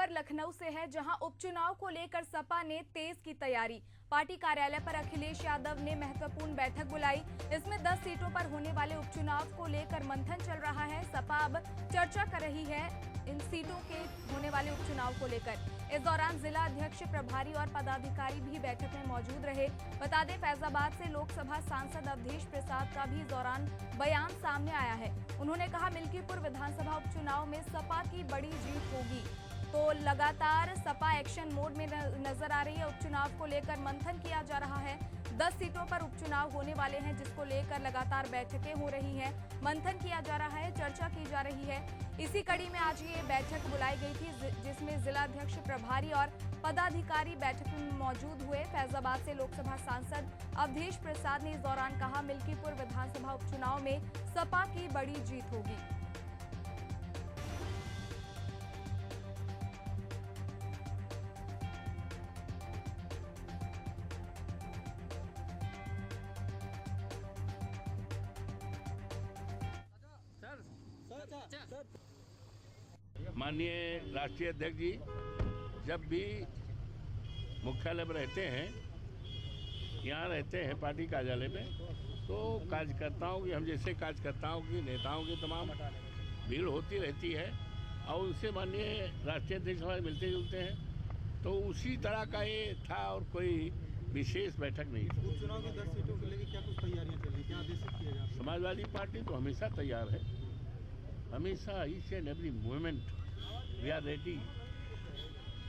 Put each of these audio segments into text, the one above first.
खबर लखनऊ से है, जहां उपचुनाव को लेकर सपा ने तेज की तैयारी। पार्टी कार्यालय पर अखिलेश यादव ने महत्वपूर्ण बैठक बुलाई। इसमें 10 सीटों पर होने वाले उपचुनाव को लेकर मंथन चल रहा है। सपा अब चर्चा कर रही है इन सीटों के होने वाले उपचुनाव को लेकर। इस दौरान जिला अध्यक्ष, प्रभारी और पदाधिकारी भी बैठक में मौजूद रहे। बता दें, फैजाबाद से लोकसभा सांसद अवधेश प्रसाद का भी इस दौरान बयान सामने आया है। उन्होंने कहा, मिल्कीपुर विधानसभा उपचुनाव में सपा की बड़ी जीत होगी। तो लगातार सपा एक्शन मोड में नजर आ रही है। उपचुनाव को लेकर मंथन किया जा रहा है। 10 सीटों पर उपचुनाव होने वाले हैं, जिसको लेकर लगातार बैठकें हो रही हैं, मंथन किया जा रहा है, चर्चा की जा रही है। इसी कड़ी में आज ये बैठक बुलाई गई थी, जिसमें जिलाध्यक्ष, प्रभारी और पदाधिकारी बैठक में मौजूद हुए। फैजाबाद से लोकसभा सांसद अवधेश प्रसाद ने इस दौरान कहा, मिल्कीपुर विधानसभा उपचुनाव में सपा की बड़ी जीत होगी। माननीय राष्ट्रीय अध्यक्ष जी जब भी मुख्यालय में रहते हैं, यहाँ रहते हैं पार्टी कार्यालय में, तो कार्यकर्ताओं की, हम जैसे कार्यकर्ताओं की, नेताओं की तमाम भीड़ होती रहती है और उनसे माननीय राष्ट्रीय अध्यक्ष हमारे मिलते जुलते हैं। तो उसी तरह का ये था और कोई विशेष बैठक नहीं थी। चुनाव की 10 सीटों को लेकर क्या कुछ तैयारियां चल रही, क्या आदेशित किया जा रहा है? समाजवादी पार्टी तो हमेशा तैयार है, हमेशा each and every movement we are ready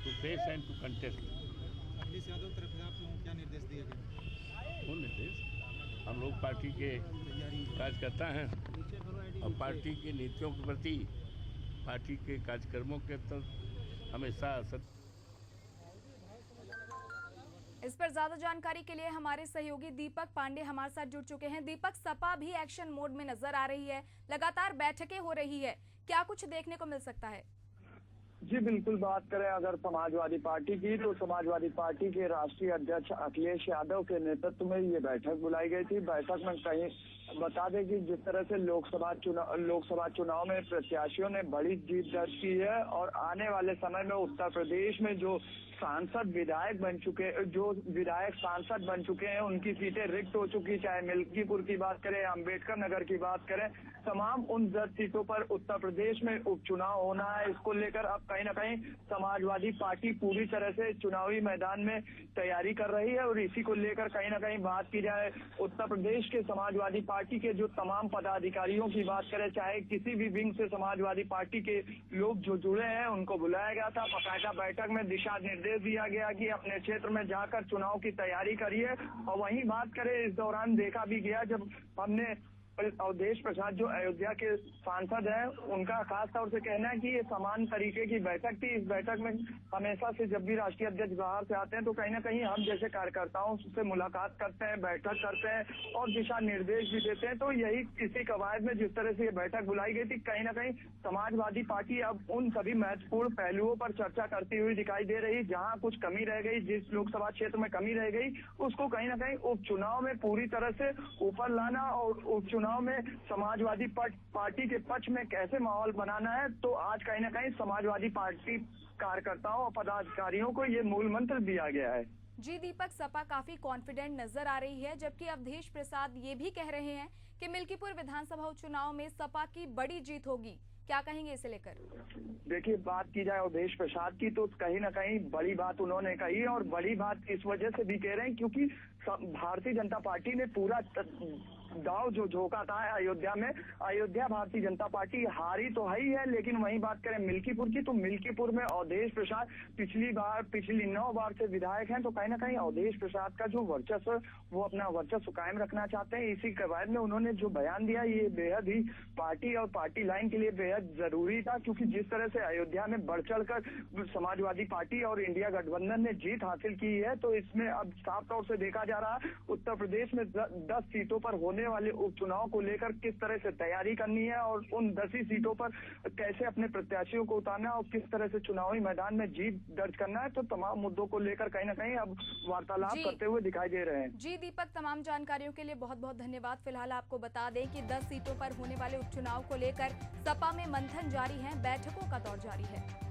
to face and to contest. Akhilesh Yadav तरफ से आप लोगों को क्या निर्देश दिए गए? कौन निर्देश? हम लोग पार्टी के कार्यकर्ता हैं और पार्टी की नीतियों के प्रति, पार्टी के कार्यक्रमों के तहत हमेशा इस पर ज्यादा जानकारी के लिए हमारे सहयोगी दीपक पांडे हमारे साथ जुड़ चुके हैं। दीपक, सपा भी एक्शन मोड में नजर आ रही है, लगातार बैठकें हो रही है, क्या कुछ देखने को मिल सकता है? जी बिल्कुल, बात करें अगर समाजवादी पार्टी की, तो समाजवादी पार्टी के राष्ट्रीय अध्यक्ष अखिलेश यादव के नेतृत्व में ये बैठक बुलाई गई थी। बैठक में कहीं बता दें कि जिस तरह से लोकसभा चुनाव में प्रत्याशियों ने बड़ी जीत दर्ज की है और आने वाले समय में उत्तर प्रदेश में जो विधायक सांसद बन चुके हैं, उनकी सीटें रिक्त हो चुकी, चाहे मिल्कीपुर की बात करें, अम्बेडकर नगर की बात करें, तमाम उन 10 सीटों पर उत्तर प्रदेश में उपचुनाव होना है। इसको लेकर अब कहीं ना कहीं समाजवादी पार्टी पूरी तरह से चुनावी मैदान में तैयारी कर रही है। और इसी को लेकर कहीं ना कहीं बात की जाए, उत्तर प्रदेश के समाजवादी पार्टी के जो तमाम पदाधिकारियों की बात करें, चाहे किसी भी विंग से समाजवादी पार्टी के लोग जो जुड़े हैं, उनको बुलाया गया था। बाकायदा बैठक में दिशा निर्देश दिया गया कि अपने क्षेत्र में जाकर चुनाव की तैयारी करिए। और वहीं बात करें, इस दौरान देखा भी गया जब हमने अवधेश प्रसाद जो अयोध्या के सांसद हैं, उनका खास तौर से कहना है कि ये समान तरीके की बैठक थी। इस बैठक में हमेशा से जब भी राष्ट्रीय अध्यक्ष बाहर से आते हैं तो कहीं ना कहीं हम जैसे कार्यकर्ताओं से मुलाकात करते हैं, बैठक करते हैं और दिशा निर्देश भी देते हैं। तो यही इसी कवायद में जिस तरह से ये बैठक बुलाई गई थी, कहीं ना कहीं समाजवादी पार्टी अब उन सभी महत्वपूर्ण पहलुओं पर चर्चा करती हुई दिखाई दे रही। जहाँ कुछ कमी रह गई, जिस लोकसभा क्षेत्र में कमी रह गई, उसको कहीं ना कहीं उपचुनाव में पूरी तरह से ऊपर लाना और उपचुनाव में समाजवादी पार्टी के पक्ष में कैसे माहौल बनाना है। तो आज कहीं ना कहीं समाजवादी पार्टी कार्यकर्ताओं और पदाधिकारियों को ये मूल मंत्र दिया गया है। जी दीपक, सपा काफी कॉन्फिडेंट नजर आ रही है, जबकि अवधेश प्रसाद ये भी कह रहे हैं कि मिल्कीपुर विधानसभा उपचुनाव में सपा की बड़ी जीत होगी। क्या कहेंगे इसे लेकर? देखिए, बात की जाए अवधेश प्रसाद की, तो कहीं ना कहीं बड़ी बात उन्होंने कही है और बड़ी बात इस वजह से भी कह रहे हैं क्योंकि भारतीय जनता पार्टी ने पूरा दाव जो झोंका था अयोध्या में, अयोध्या भारतीय जनता पार्टी हारी तो है ही है, लेकिन वहीं बात करें मिल्कीपुर की, तो मिल्कीपुर में अवधेश प्रसाद पिछली 9 बार से विधायक हैं। तो कहीं ना कहीं अवधेश प्रसाद का जो वर्चस्व, वो अपना वर्चस्व कायम रखना चाहते हैं। इसी कवायद में उन्होंने जो बयान दिया, ये बेहद ही पार्टी और पार्टी लाइन के लिए बेहद जरूरी था, क्योंकि जिस तरह से अयोध्या में बढ़ चढ़कर समाजवादी पार्टी और इंडिया गठबंधन ने जीत हासिल की है, तो इसमें अब साफ तौर से देखा जा रहा है उत्तर प्रदेश में 10 सीटों पर होने वाले उपचुनाव को लेकर किस तरह से तैयारी करनी है और उन 10 ही सीटों पर कैसे अपने प्रत्याशियों को उतारना है और किस तरह से चुनावी मैदान में जीत दर्ज करना है। तो तमाम मुद्दों को लेकर कहीं ना कहीं अब वार्तालाप करते हुए दिखाई दे रहे हैं। जी दीपक, तमाम जानकारियों के लिए बहुत बहुत धन्यवाद। फिलहाल आपको बता दें कि 10 सीटों पर होने वाले उपचुनाव को लेकर सपा में मंथन जारी है, बैठकों का दौर जारी है।